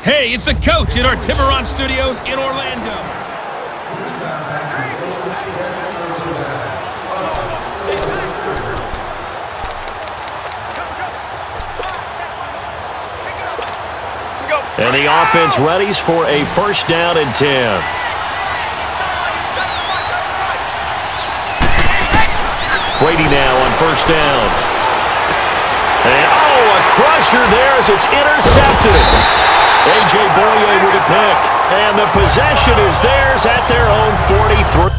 Hey, it's the coach at our Tiburon Studios in Orlando. And the offense readies for a first down and 10. Brady now on first down. And, a crusher there as it's intercepted. A.J. Boye with a pick. And the possession is theirs at their own 43.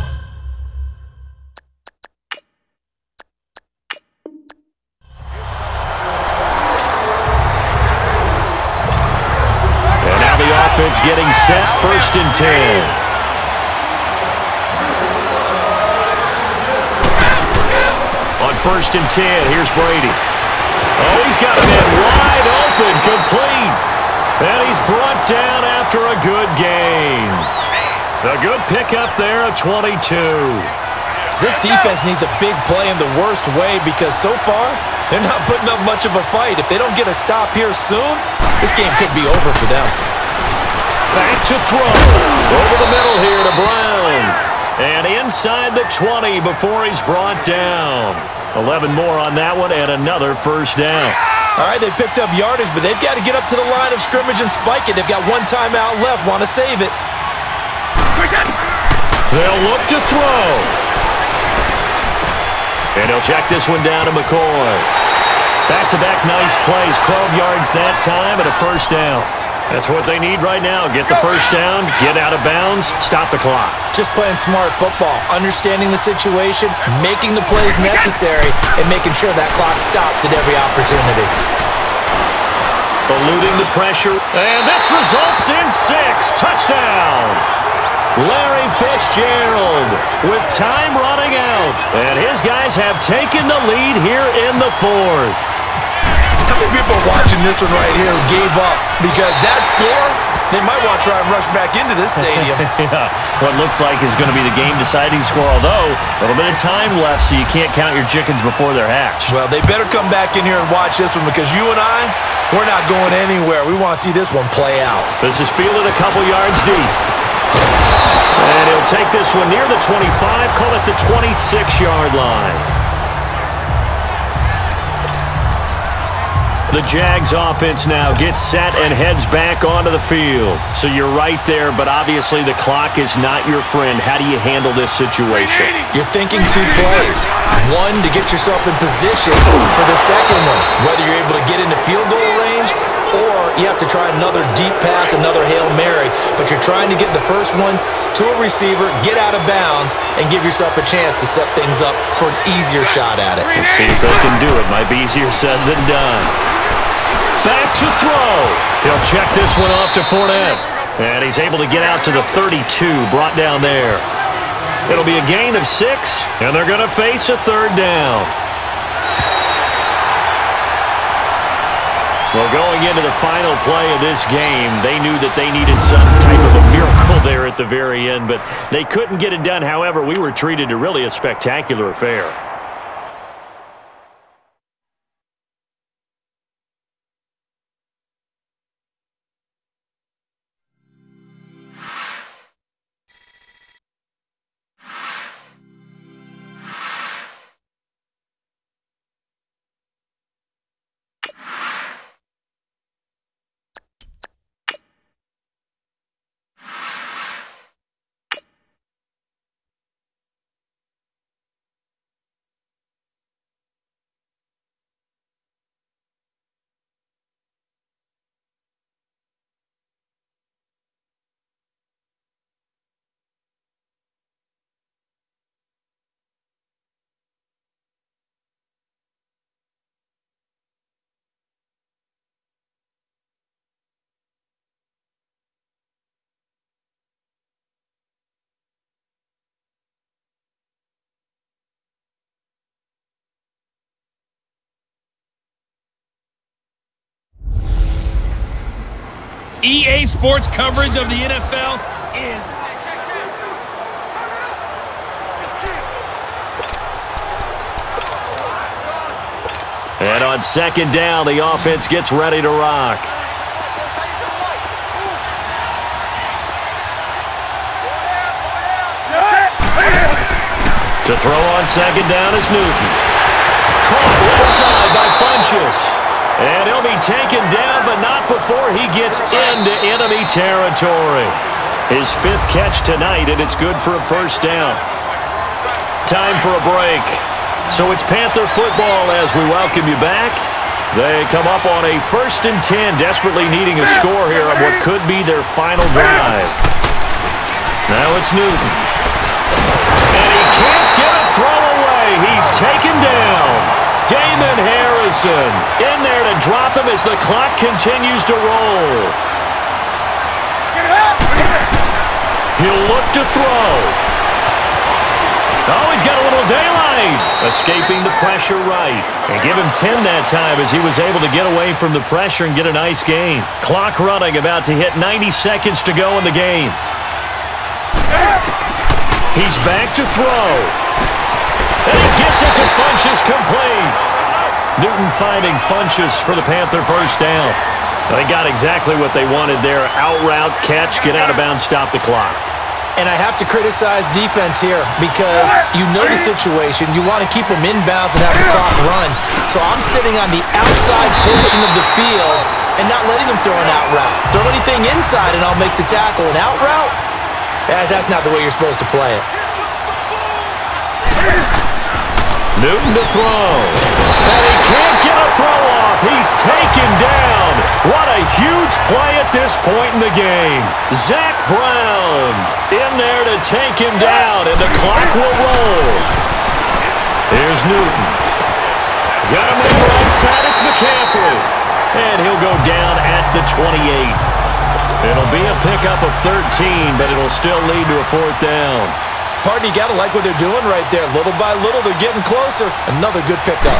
And now the offense getting set, first and 10. On first and 10, here's Brady. Oh, he's got a man wide open, complete. And he's brought down after a good gain. A good pickup there, a 22. This defense needs a big play in the worst way because so far, they're not putting up much of a fight. If they don't get a stop here soon, this game could be over for them. Back to throw. Over the middle here to Brown. And inside the 20 before he's brought down. 11 more on that one and another first down. All right, they picked up yardage, but they've got to get up to the line of scrimmage and spike it. They've got one timeout left. Want to save it. They'll look to throw. And he'll check this one down to McCoy. Back-to-back nice plays. 12 yards that time and a first down. That's what they need right now. Get the first down, get out of bounds, stop the clock. Just playing smart football, understanding the situation, making the plays necessary, and making sure that clock stops at every opportunity. Eluding the pressure, and this results in 6. Touchdown! Larry Fitzgerald with time running out. And his guys have taken the lead here in the 4th. How many people are watching this one right here who gave up? Because that score, they might want to try and rush back into this stadium. Yeah, what looks like is going to be the game-deciding score, although a little bit of time left, so you can't count your chickens before they're hatched. Well, they better come back in here and watch this one because you and I, we're not going anywhere. We want to see this one play out. This is fielded a couple yards deep. And he'll take this one near the 25, call it the 26-yard line. The Jags offense now gets set and heads back onto the field. So you're right there, but obviously the clock is not your friend. How do you handle this situation? You're thinking 2 plays. One, to get yourself in position for the second one, whether you're able to get into field goal range or you have to try another deep pass, another Hail Mary, but you're trying to get the first one to a receiver, get out of bounds, and give yourself a chance to set things up for an easier shot at it. Let's see if they can do it. Might be easier said than done. Back to throw. He'll check this one off to Fournette. And he's able to get out to the 32, brought down there. It'll be a gain of 6, and they're going to face a 3rd down. Well, going into the final play of this game, they knew that they needed some type of a miracle there at the very end, but they couldn't get it done. However, we were treated to really a spectacular affair. EA Sports coverage of the NFL is... And on second down, the offense gets ready to rock. To throw on second down is Newton. Caught left side by Funchess. And he'll be taken down, but not before he gets into enemy territory. His 5th catch tonight, and it's good for a first down. Time for a break. So it's Panther football as we welcome you back. They come up on a 1st and 10, desperately needing a score here on what could be their final drive. Now it's Newton. And he can't get a throw away. He's taken down. Damon Harrison in there to drop him as the clock continues to roll. He'll look to throw. Oh, he's got a little daylight. Escaping the pressure right. And give him 10 that time as he was able to get away from the pressure and get a nice gain. Clock running, about to hit 90 seconds to go in the game. He's back to throw. And he gets it to Funchess, complete. Newton finding Funchess for the Panther first down. They got exactly what they wanted there. Out route, catch, get out of bounds, stop the clock. And I have to criticize defense here because you know the situation. You want to keep them inbounds and have the clock run. So I'm sitting on the outside portion of the field and not letting them throw an out route. Throw anything inside and I'll make the tackle. An out route? That's not the way you're supposed to play it. Newton to throw. And he can't get a throw off. He's taken down. What a huge play at this point in the game. Zach Brown in there to take him down, and the clock will roll. Here's Newton. Got him on the right side. It's McCaffrey. And he'll go down at the 28. It'll be a pickup of 13, but it'll still lead to a 4th down. Pardon, you got to like what they're doing right there. Little by little, they're getting closer. Another good pickup.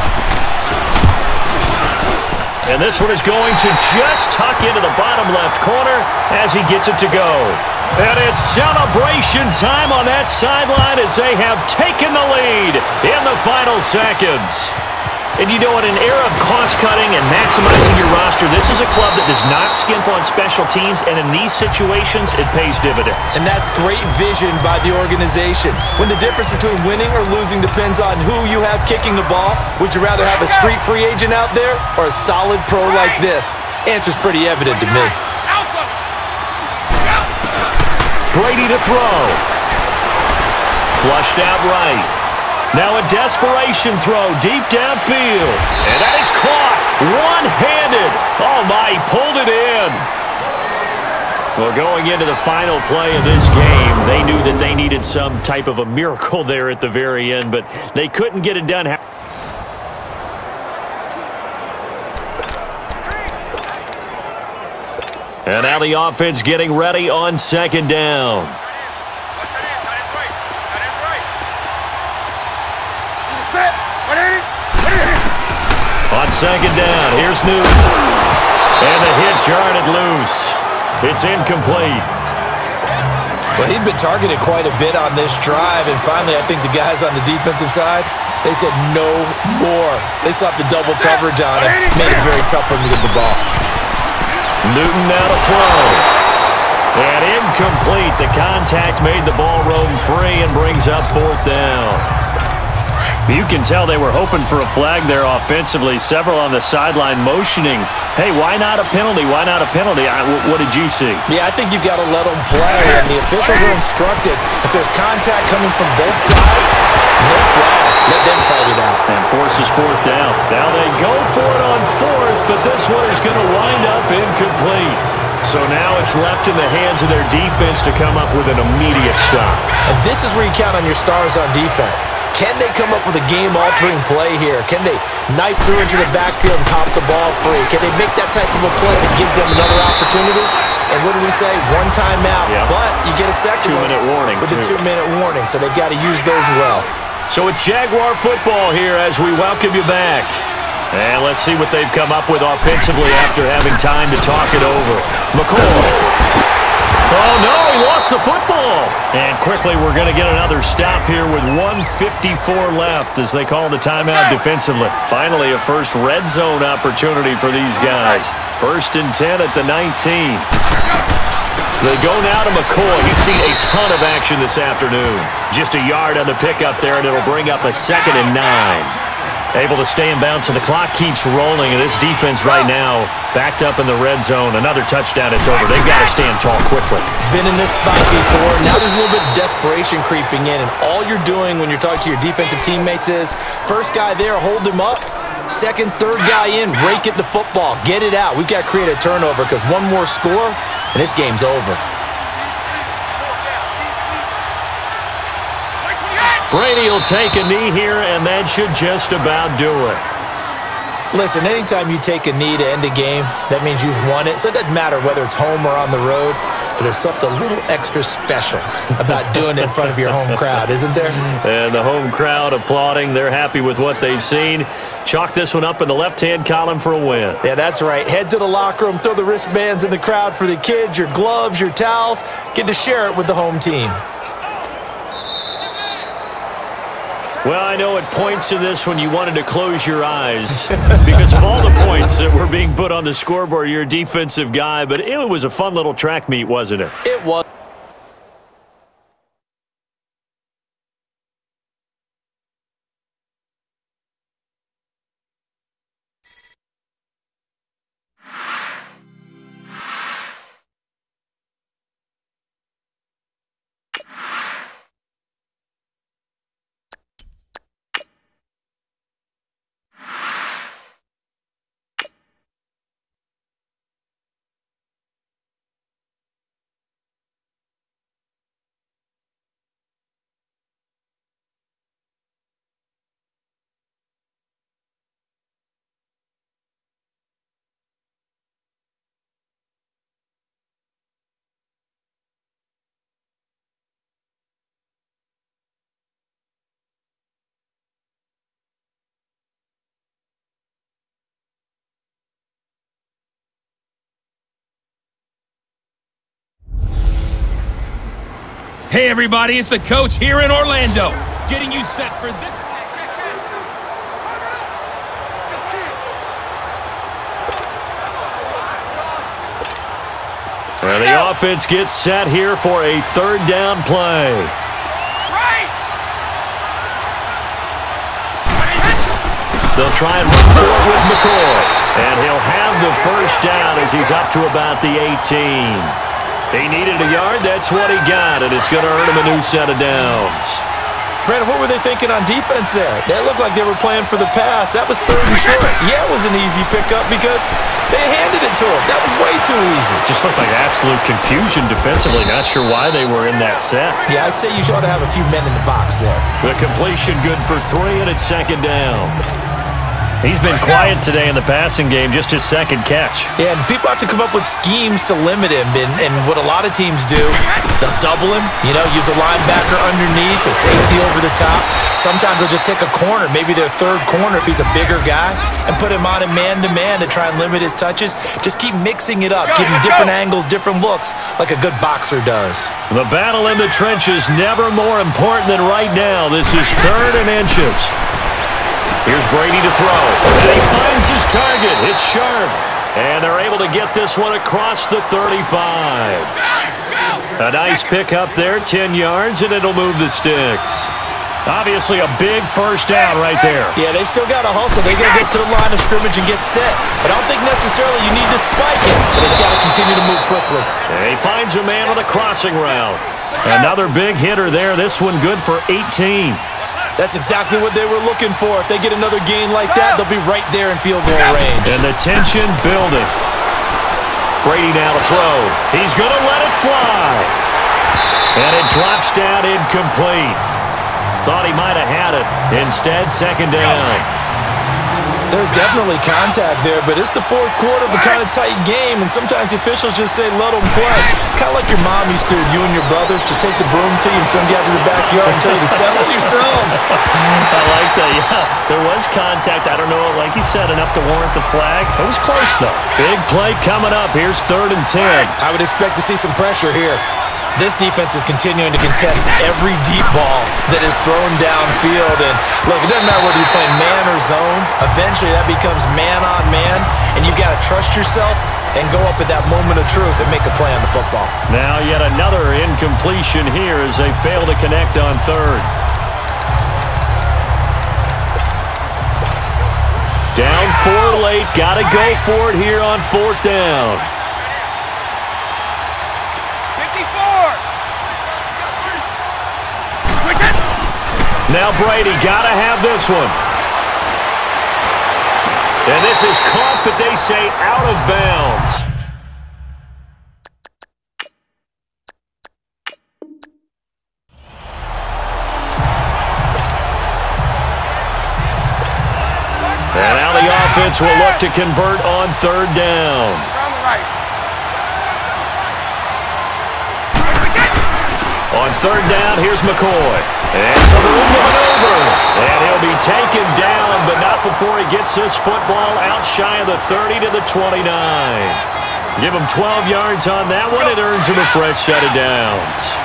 And this one is going to just tuck into the bottom left corner as he gets it to go. And it's celebration time on that sideline as they have taken the lead in the final seconds. And you know, in an era of cost-cutting and maximizing your roster, this is a club that does not skimp on special teams, and in these situations, it pays dividends. And that's great vision by the organization. When the difference between winning or losing depends on who you have kicking the ball, would you rather have a street free agent out there or a solid pro like this? Answer's pretty evident to me. Brady to throw. Flushed out right. Now a desperation throw deep downfield. And that is caught one-handed. Oh, my, he pulled it in. Well, going into the final play of this game, they knew that they needed some type of a miracle there at the very end, but they couldn't get it done. And now the offense getting ready on second down. On second down, here's Newton. And the hit jarred it loose. It's incomplete. Well, he'd been targeted quite a bit on this drive, and finally I think the guys on the defensive side, they said no more. They slapped the double coverage on him. Made it very tough for him to get the ball. Newton now to throw. And incomplete. The contact made the ball roam free and brings up 4th down. You can tell they were hoping for a flag there offensively. Several on the sideline motioning, hey, why not a penalty? Why not a penalty? What did you see? Yeah, I think you've got to let them play, and the officials are instructed. If there's contact coming from both sides, no flag. Let them fight it out. And forces 4th down. Now they go for it on 4th, but this one is going to wind up incomplete. So now it's left in the hands of their defense to come up with an immediate stop. And this is where you count on your stars on defense. Can they come up with a game-altering play here? Can they knife through into the backfield and pop the ball free? Can they make that type of a play that gives them another opportunity? And what do we say? One timeout, but you get a second 2-minute warning with a 2-minute warning, so they've got to use those well. So it's Jaguar football here as we welcome you back. And let's see what they've come up with offensively after having time to talk it over. McCoy. Oh, no, he lost the football. And quickly, we're going to get another stop here with 1:54 left as they call the timeout defensively. Finally, a first red zone opportunity for these guys. 1st and 10 at the 19. They go now to McCoy. He's seen a ton of action this afternoon. Just a yard on the pickup there, and it'll bring up a 2nd and 9. Able to stay in bounds, so the clock keeps rolling, and this defense right now backed up in the red zone. Another touchdown, it's over. They've got to stand tall quickly. Been in this spot before. Now there's a little bit of desperation creeping in, and all you're doing when you're talking to your defensive teammates is, first guy there, hold him up. Second, third guy in, rake at the football. Get it out. We've got to create a turnover because one more score, and this game's over. Brady will take a knee here, and that should just about do it. Listen, anytime you take a knee to end a game, that means you've won it. So it doesn't matter whether it's home or on the road, but there's something a little extra special about doing it in front of your home crowd, isn't there? And the home crowd applauding. They're happy with what they've seen. Chalk this one up in the left-hand column for a win. Yeah, that's right. Head to the locker room, throw the wristbands in the crowd for the kids, your gloves, your towels. Get to share it with the home team. Well, I know at points in this when you wanted to close your eyes because of all the points that were being put on the scoreboard. You're a defensive guy, but it was a fun little track meet, wasn't it? It was. Hey everybody, it's the coach here in Orlando, getting you set for this. And the offense gets set here for a 3rd down play. They'll try and run for it with McCoy. And he'll have the 1st down as he's up to about the 18. He needed a yard. That's what he got, and it's going to earn him a new set of downs. Brandon, what were they thinking on defense there? They looked like they were playing for the pass. That was 3rd and short. Yeah, it was an easy pickup because they handed it to him. That was way too easy. Just looked like absolute confusion defensively. Not sure why they were in that set. Yeah, I'd say you ought to have a few men in the box there. The completion good for 3, and it's 2nd down. He's been quiet today in the passing game, just his 2nd catch. Yeah, and people have to come up with schemes to limit him. And what a lot of teams do, they'll double him, use a linebacker underneath, a safety over the top. Sometimes they'll just take a corner, maybe their 3rd corner if he's a bigger guy, and put him on a man-to-man to try and limit his touches. Just keep mixing it up, give him different angles, different looks, like a good boxer does. The battle in the trenches never more important than right now. This is 3rd and inches. Here's Brady to throw, and he finds his target. It's sharp, and they're able to get this one across the 35. A nice pickup there, 10 yards, and it'll move the sticks. Obviously a big 1st down right there. Yeah, they still got to hustle. They got to get to the line of scrimmage and get set. But I don't think necessarily you need to spike it, but they've got to continue to move quickly. And he finds a man on a crossing route. Another big hitter there. This one good for 18. That's exactly what they were looking for. If they get another gain like that, they'll be right there in field goal range. And the tension building. Brady now to throw. He's going to let it fly. And it drops down incomplete. Thought he might have had it. Instead, 2nd down. There's definitely contact there, but it's the 4th quarter of a kind of tight game, and sometimes the officials just say, let them play. Kind of like your mom used to with you and your brothers. Just take the broom to you and send you out to the backyard and tell you to settle yourselves. I like that, yeah. There was contact. I don't know, like you said, enough to warrant the flag. It was close, though. Big play coming up. Here's 3rd and 10. I would expect to see some pressure here. This defense is continuing to contest every deep ball that is thrown downfield. And look, it doesn't matter whether you're playing man or zone. Eventually, that becomes man on man, and you've got to trust yourself and go up at that moment of truth and make a play on the football. Now yet another incompletion here as they fail to connect on third. Down 4 late. Got to go for it here on 4th down. 54. Now Brady got to have this one. And this is caught, but they say out of bounds. And now the offense will look to convert on 3rd down. On the right. On 3rd down, here's McCoy. And some room to maneuver. And he'll be taken down, but not before he gets this football out shy of the 30 to the 29. Give him 12 yards on that one. It earns him a fresh set of downs.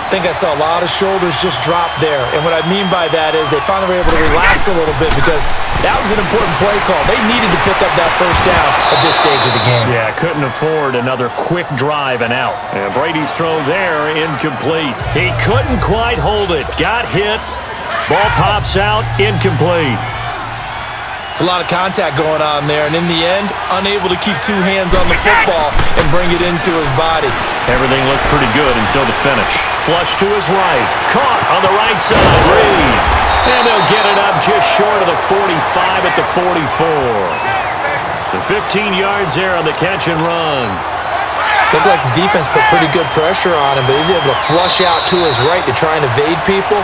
I think I saw a lot of shoulders just drop there. And what I mean by that is they finally were able to relax a little bit because that was an important play call. They needed to pick up that 1st down at this stage of the game. Yeah, couldn't afford another quick drive and out. And Brady's throw there, incomplete. He couldn't quite hold it. Got hit. Ball pops out, incomplete. It's a lot of contact going on there, and in the end, unable to keep 2 hands on the football and bring it into his body. Everything looked pretty good until the finish. Flush to his right. Caught on the right side. Reed. And they'll get it up just short of the 45 at the 44. The 15 yards there on the catch and run. Looked like the defense put pretty good pressure on him, but he's able to flush out to his right to try and evade people.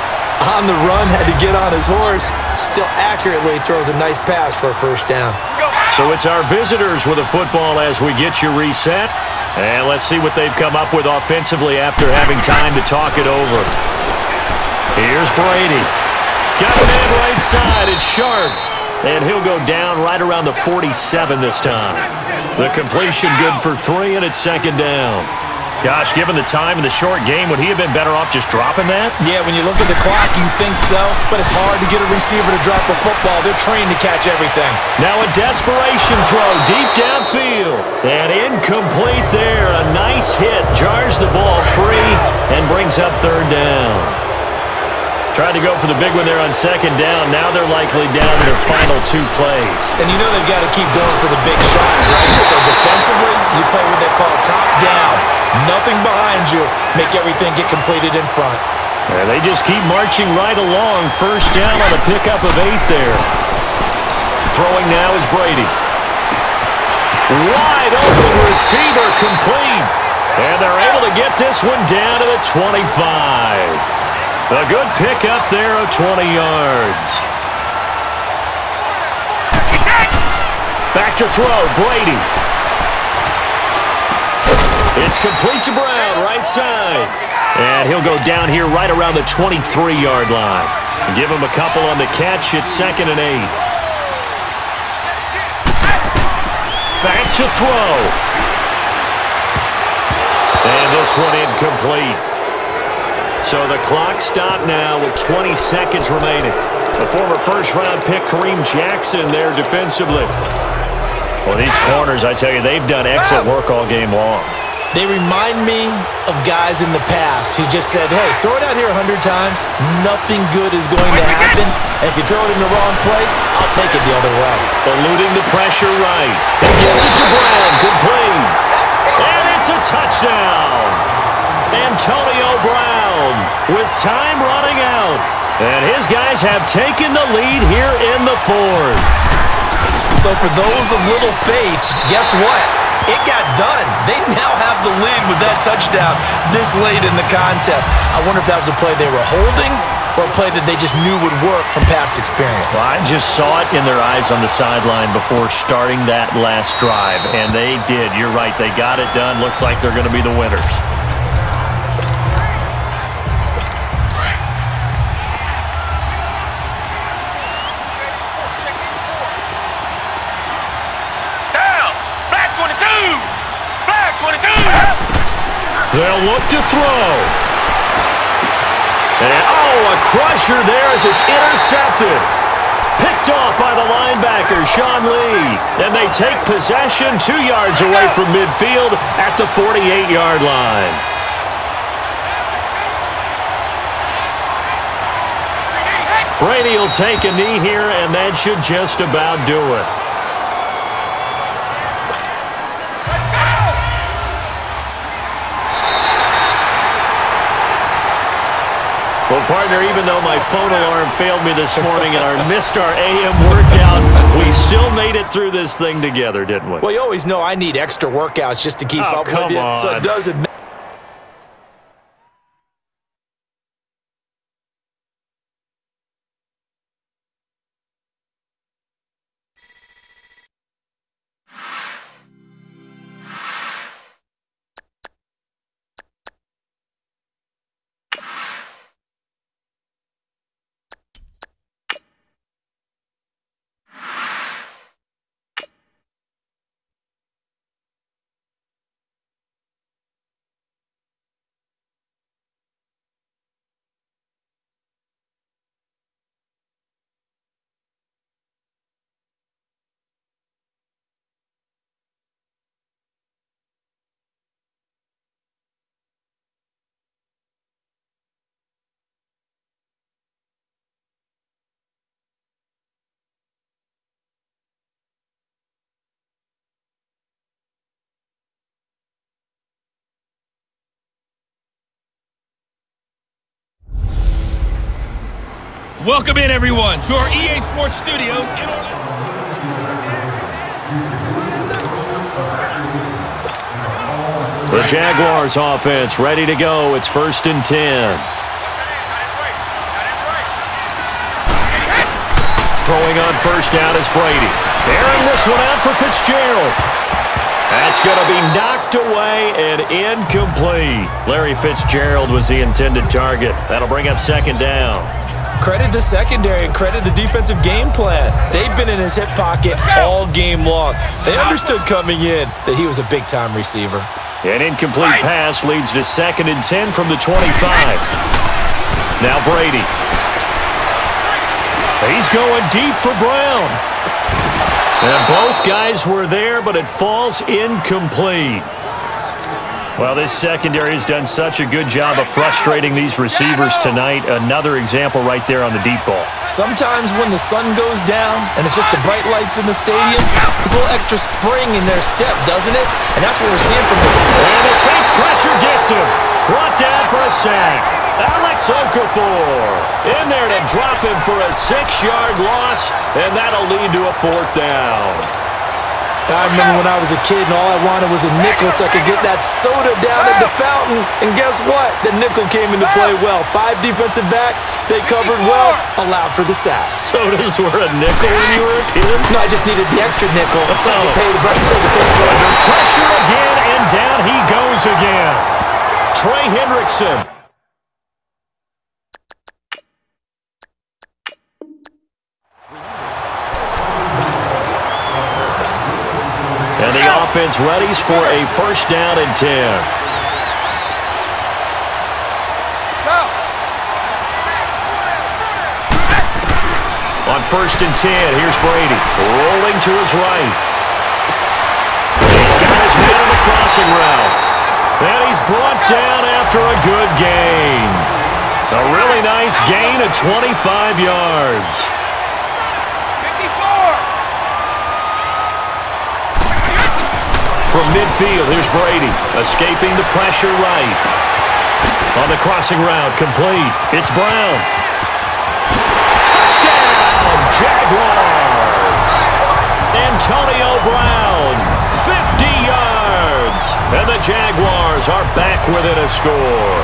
On the run, had to get on his horse. Still accurately throws a nice pass for a 1st down. So it's our visitors with a football as we get you reset. And let's see what they've come up with offensively after having time to talk it over. Here's Brady. Got a man right side. It's Sharp. And he'll go down right around the 47 this time. The completion good for 3, and it's 2nd down. Gosh, given the time in the short game, would he have been better off just dropping that? Yeah, when you look at the clock, you think so, but it's hard to get a receiver to drop a football. They're trained to catch everything. Now a desperation throw deep downfield. And incomplete there. A nice hit. Jars the ball free and brings up 3rd down. Tried to go for the big one there on 2nd down. Now they're likely down to their final 2 plays. And you know they've got to keep going for the big shot, right? So defensively, you play what they call top down. Nothing behind you. Make everything get completed in front. And they just keep marching right along. 1st down on a pickup of 8 there. Throwing now is Brady. Wide open receiver complete. And they're able to get this one down to the 25. A good pickup there of 20 yards. Back to throw, Brady. It's complete to Brown, right side. And he'll go down here right around the 23-yard line. Give him a couple on the catch. It's 2nd and 8. Back to throw. And this one incomplete. So the clock stopped now with 20 seconds remaining. The former 1st-round pick, Kareem Jackson, there defensively. Well, these corners, I tell you, they've done excellent work all game long. They remind me of guys in the past who just said, hey, throw it out here 100 times. Nothing good is going to happen. And if you throw it in the wrong place, I'll take it the other way. Eluding the pressure right. He gives it to Brown. Complete. And it's a touchdown. Antonio Brown with time running out. And his guys have taken the lead here in the 4th. So for those of little faith, guess what? It got done. They now have the lead with that touchdown this late in the contest. I wonder if that was a play they were holding or a play that they just knew would work from past experience. Well, I just saw it in their eyes on the sideline before starting that last drive, and they did. You're right. They got it done. Looks like they're going to be the winners. They'll look to throw. And, oh, a crusher there as it's intercepted. Picked Picked off by the linebacker, Sean Lee. And they take possession 2 yards away from midfield at the 48-yard line. Brady will take a knee here, and that should just about do it. Well, partner, even though my phone alarm failed me this morning and I missed our AM workout, we still made it through this thing together, didn't we? Well, you always know I need extra workouts just to keep up with you, so it doesn't matter. Welcome in, everyone, to our EA Sports Studios in Orlando. The Jaguars offense ready to go. It's 1st and 10. Throwing on 1st down is Brady. Airing this one out for Fitzgerald. That's going to be knocked away and incomplete. Larry Fitzgerald was the intended target. That'll bring up 2nd down. Credit the secondary and credit the defensive game plan. They've been in his hip pocket all game long. They understood coming in that he was a big-time receiver. An incomplete pass leads to 2nd and 10 from the 25. Now Brady. He's going deep for Brown. And both guys were there, but it falls incomplete. Well, this secondary has done such a good job of frustrating these receivers tonight. Another example right there on the deep ball. Sometimes when the sun goes down and it's just the bright lights in the stadium, there's a little extra spring in their step, doesn't it? And that's what we're seeing from them. And the Saints pressure gets him. Brought down for a sack. Alex Okafor in there to drop him for a 6-yard loss, and that'll lead to a 4th down. I remember when I was a kid and all I wanted was a nickel so I could get that soda down at the fountain. And guess what? The nickel came into play well. 5 defensive backs, they covered well, allowed for the sack. Sodas were a nickel when you were a kid? No, I just needed the extra nickel. So I could pay the price. Under pressure again, and down he goes again. Trey Hendrickson. And the offense readies for a 1st down and 10. On 1st and 10, here's Brady. Rolling to his right. He's got his man on the crossing route. And he's brought down after a good gain. A really nice gain of 25 yards. From midfield, here's Brady, escaping the pressure right. On the crossing route, complete. It's Brown. Touchdown, Jaguars! Antonio Brown, 50 yards. And the Jaguars are back within a score.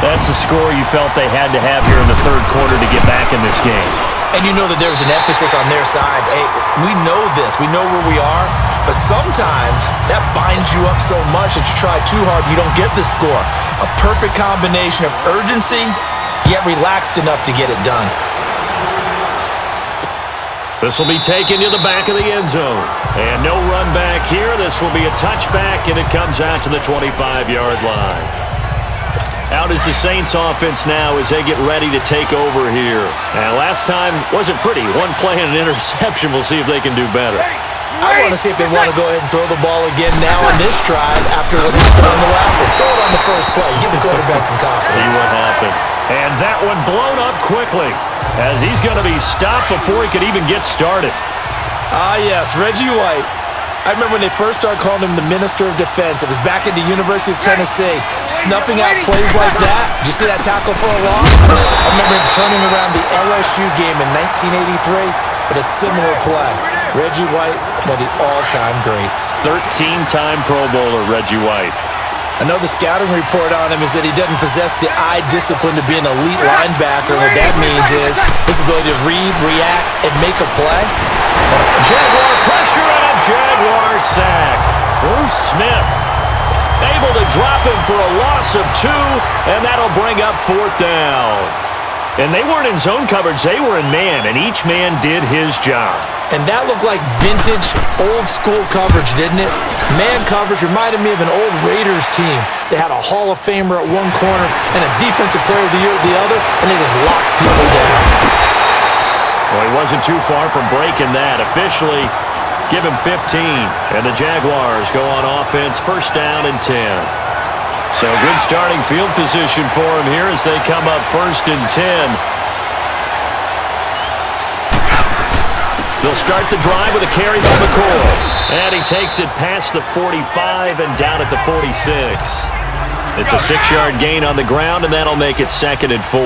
That's a score you felt they had to have here in the 3rd quarter to get back in this game. And you know that there's an emphasis on their side. Hey, we know this. We know where we are. But sometimes that binds you up so much that you try too hard, you don't get the score. A perfect combination of urgency, yet relaxed enough to get it done. This will be taken to the back of the end zone. And no run back here. This will be a touchback, and it comes out to the 25-yard line. Out is the Saints offense now as they get ready to take over here. And last time wasn't pretty. One play and an interception. We'll see if they can do better. I want to see if they want to go ahead and throw the ball again now on this drive after what happened on the last one. Throw it on the first play. Give the quarterback some confidence. See what happens. And that one blown up quickly as he's going to be stopped before he could even get started. Ah, yes, Reggie White. I remember when they first started calling him the Minister of Defense. It was back at the University of Tennessee, snuffing out plays like that. Did you see that tackle for a loss? I remember him turning around the LSU game in 1983 with a similar play. Reggie White, one of the all-time greats. 13-time Pro Bowler, Reggie White. I know the scouting report on him is that he doesn't possess the eye discipline to be an elite linebacker. What that means is his ability to read, react, and make a play. Jaguar pressure and a Jaguar sack. Bruce Smith able to drop him for a loss of 2, and that'll bring up 4th down. And they weren't in zone coverage. They were in man, and each man did his job. And that looked like vintage, old-school coverage, didn't it? Man coverage reminded me of an old Raiders team. They had a Hall of Famer at one corner and a Defensive Player of the Year at the other, and they just locked people down. Well, he wasn't too far from breaking that. Officially, give him 15. And the Jaguars go on offense, 1st down and 10. So good starting field position for him here as they come up 1st and 10. They'll start the drive with a carry by McCoy. And he takes it past the 45 and down at the 46. It's a 6-yard gain on the ground, and that'll make it 2nd and 4.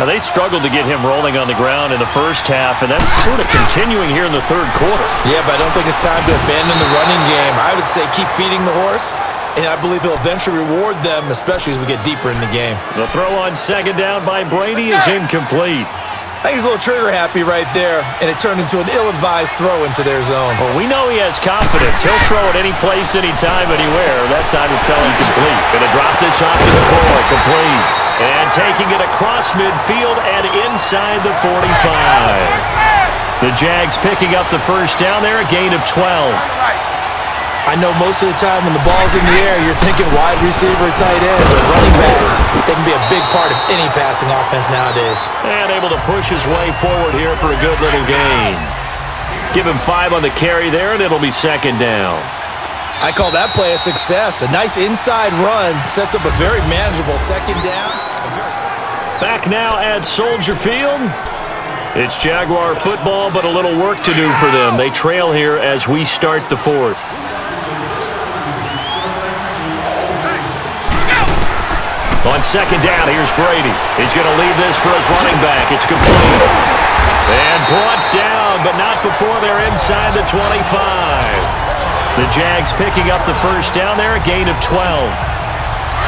Now, they struggled to get him rolling on the ground in the first half, and that's sort of continuing here in the 3rd quarter. Yeah, but I don't think it's time to abandon the running game. I would say keep feeding the horse, and I believe he'll eventually reward them, especially as we get deeper in the game. The throw on 2nd down by Brady is incomplete. I think he's a little trigger-happy right there, and it turned into an ill-advised throw into their zone. Well, we know he has confidence. He'll throw it any place, anytime, anywhere. That time it fell incomplete. Going to drop this off to McCoy. Complete. And taking it across midfield and inside the 45. The Jags picking up the 1st down there, a gain of 12. I know most of the time when the ball's in the air, you're thinking wide receiver, tight end, but running backs, they can be a big part of any passing offense nowadays. And able to push his way forward here for a good little gain. Give him 5 on the carry there, and it'll be 2nd down. I call that play a success. A nice inside run sets up a very manageable 2nd down. Back now at Soldier Field. It's Jaguar football, but a little work to do for them. They trail here as we start the 4th. On 2nd down, here's Brady. He's going to leave this for his running back. It's complete. And brought down, but not before they're inside the 25. The Jags picking up the 1st down there, a gain of 12.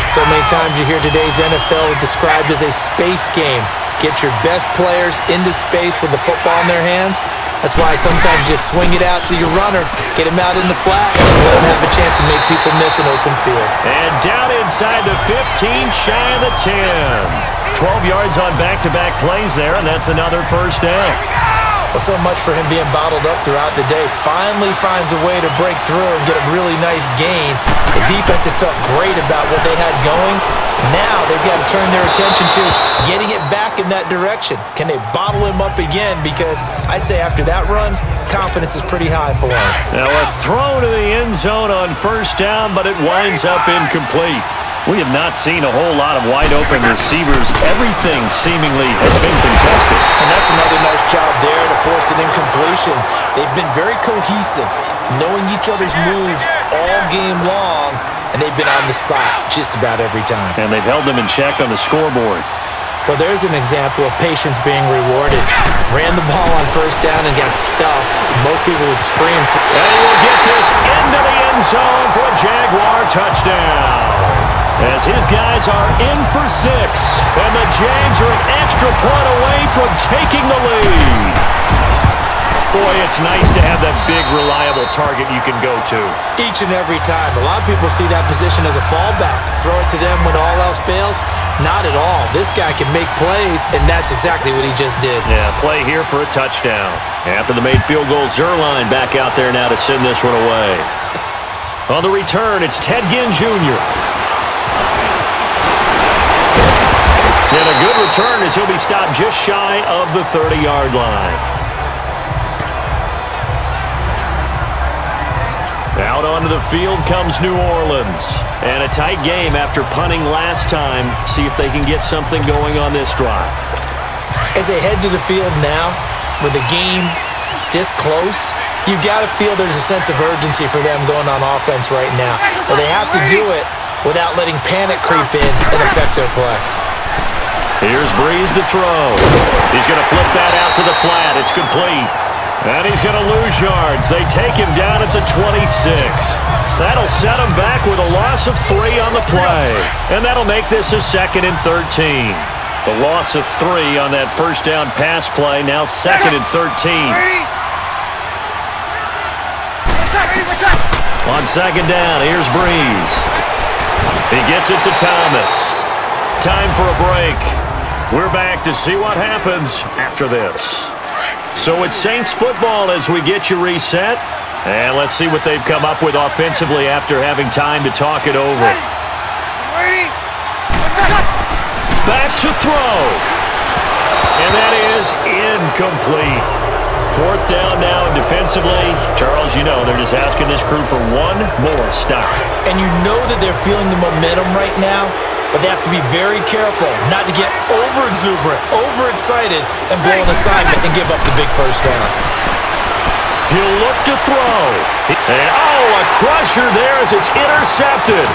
So many times you hear today's NFL described as a space game. Get your best players into space with the football in their hands. That's why sometimes you swing it out to your runner, get him out in the flat, and let him have a chance to make people miss an open field. And down inside the 15, shy of the 10. 12 yards on back-to-back plays there, and that's another 1st down. Well, so much for him being bottled up throughout the day. Finally finds a way to break through and get a really nice gain. The defense had felt great about what they had going. Now they've got to turn their attention to getting it back in that direction. Can they bottle him up again? Because I'd say after that run, confidence is pretty high for him. Now a throw to the end zone on 1st down, but it winds up incomplete. We have not seen a whole lot of wide-open receivers. Everything seemingly has been contested. And that's another nice job there to force an incompletion. They've been very cohesive, knowing each other's moves all game long, and they've been on the spot just about every time. And they've held them in check on the scoreboard. Well, there's an example of patience being rewarded. Ran the ball on 1st down and got stuffed. Most people would scream. And he will get this into the end zone for a Jaguar touchdown. As his guys are in for 6. And the Jags are an extra point away from taking the lead. Boy, it's nice to have that big, reliable target you can go to. Each and every time. A lot of people see that position as a fallback. Throw it to them when all else fails. Not at all. This guy can make plays, and that's exactly what he just did. Yeah, play here for a touchdown. After the made field goal, Zerline back out there now to send this one away. On the return, it's Ted Ginn Jr. And a good return as he'll be stopped just shy of the 30-yard line. Out onto the field comes New Orleans. And a tight game after punting last time. See if they can get something going on this drive. As they head to the field now, with the game this close, you've got to feel there's a sense of urgency for them going on offense right now. But they have to do it without letting panic creep in and affect their play. Here's Breeze to throw. He's going to flip that out to the flat. It's complete. And he's going to lose yards. They take him down at the 26. That'll set him back with a loss of 3 on the play. And that'll make this a 2nd and 13. The loss of 3 on that first down pass play. Now 2nd and 13. On 2nd down, here's Breeze. He gets it to Thomas. Time for a break. We're back to see what happens after this. So it's Saints football as we get you reset. And let's see what they've come up with offensively after having time to talk it over. Back to throw. And that is incomplete. 4th down now defensively. Charles, you know they're just asking this crew for one more stop. And you know that they're feeling the momentum right now, but they have to be very careful not to get over-exuberant, overexcited, and blow an assignment and give up the big first down. He'll look to throw. And, a crusher there as it's intercepted.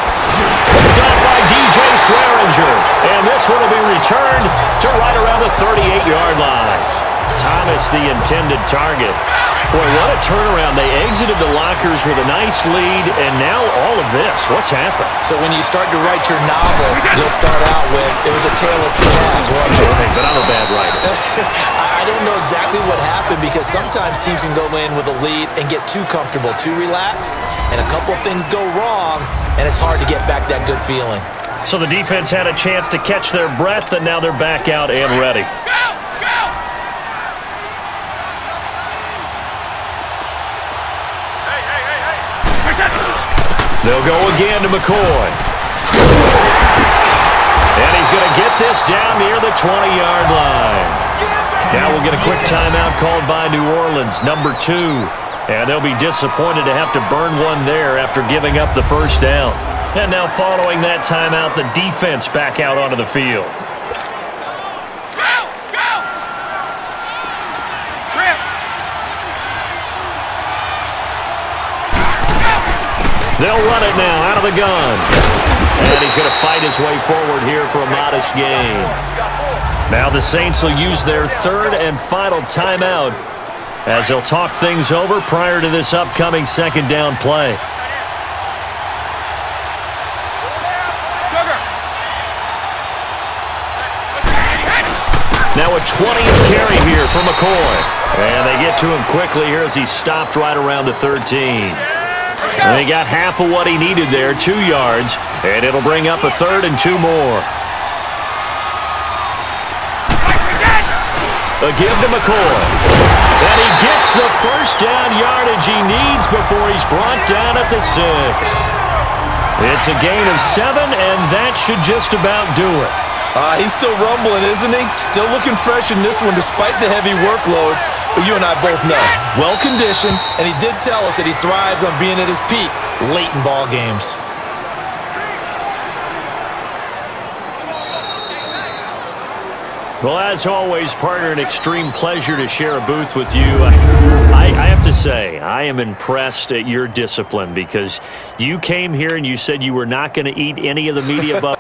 Picked up by DJ Swearinger. And this one will be returned to right around the 38-yard line. Thomas, the intended target. Boy, what a turnaround. They exited the lockers with a nice lead, and now all of this. What's happened? So when you start to write your novel, you'll start out with, it was a tale of 2 halves, won't you? Hey, but I'm a bad writer. I don't know exactly what happened because sometimes teams can go in with a lead and get too comfortable, too relaxed, and a couple of things go wrong, and it's hard to get back that good feeling. So the defense had a chance to catch their breath, and now they're back out and ready. They'll go again to McCoy. And he's going to get this down near the 20-yard line. Now we'll get a quick timeout called by New Orleans, number 2. And they'll be disappointed to have to burn one there after giving up the first down. And now following that timeout, the defense back out onto the field. They'll run it now out of the gun. And he's going to fight his way forward here for a modest gain. Now the Saints will use their 3rd and final timeout as they'll talk things over prior to this upcoming 2nd down play. Now a 20th carry here for McCoy. And they get to him quickly here as he's stopped right around the 13. And he got half of what he needed there, 2 yards, and it'll bring up a 3rd and 2 more. A give to McCoy. And he gets the first down yardage he needs before he's brought down at the 6. It's a gain of 7, and that should just about do it. He's still rumbling, isn't he? Still looking fresh in this one despite the heavy workload. But you and I both know, well-conditioned, and he did tell us that he thrives on being at his peak late in ball games. Well, as always, partner, an extreme pleasure to share a booth with you. I have to say, I am impressed at your discipline because you came here and you said you were not going to eat any of the media buffet.